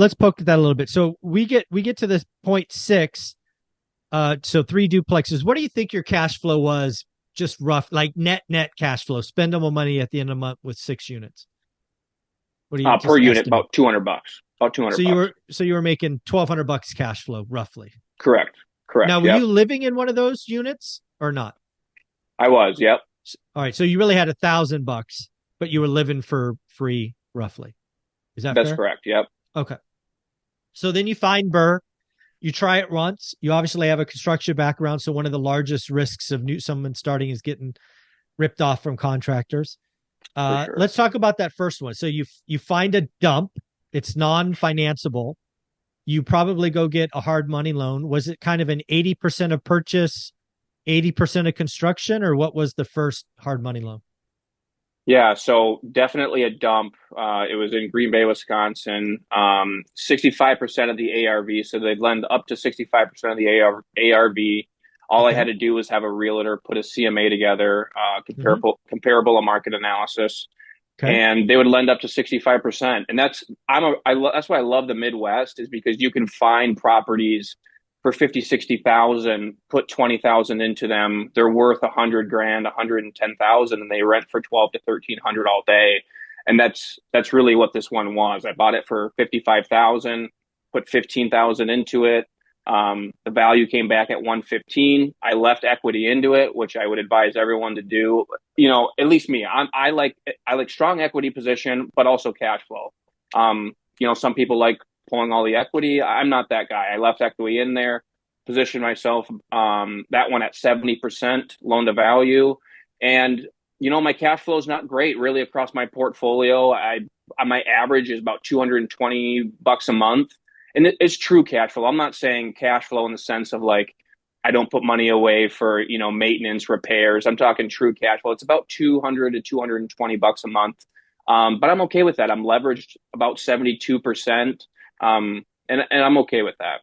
let's poke at that a little bit. So we get to this point six. So three duplexes. What do you think your cash flow was? Just rough, like net cash flow, spendable money at the end of the month with 6 units. What do you Per just unit, estimate? about 200 bucks. About 200 So you bucks. were making $1,200 cash flow roughly. Correct. Now, Correct. were Yep. you living in one of those units or not? I was. Yep. All right, so you really had $1,000, but you were living for free roughly. Is that That's fair? correct. Yep. Okay. So then you find BRRRR. You try it once. You obviously have a construction background, so one of the largest risks of someone starting is getting ripped off from contractors. For sure. Let's talk about that first one. So you find a dump. It's non-financeable. You probably go get a hard money loan. Was it kind of an 80% of purchase, 80% of construction, or what was the first hard money loan? Yeah, so definitely a dump. It was in Green Bay, Wisconsin. 65% of the ARV, so they'd lend up to 65% of the ARV. All I Okay. had to do was have a realtor put a CMA together, Hmm. comparable a market analysis, Okay. and they would lend up to 65%. And that's why I love the Midwest, is because you can find properties for 50, 60,000, put 20,000 into them. They're worth 100 grand, 110,000, and they rent for 12 to 1300 all day. And that's really what this one was. I bought it for 55,000, put 15,000 into it. The value came back at 115. I left equity into it, which I would advise everyone to do. At least me. I like strong equity position, but also cash flow. Some people like pulling all the equity. I'm not that guy. I left equity in there, positioned myself that one at 70% loan to value, and my cash flow is not great really across my portfolio. My average is about $220 a month, and it's true cash flow. I'm not saying cash flow in the sense of like I don't put money away for maintenance, repairs. I'm talking true cash flow. It's about 200 to $220 a month. But I'm okay with that. I'm leveraged about 72%. And I'm okay with that.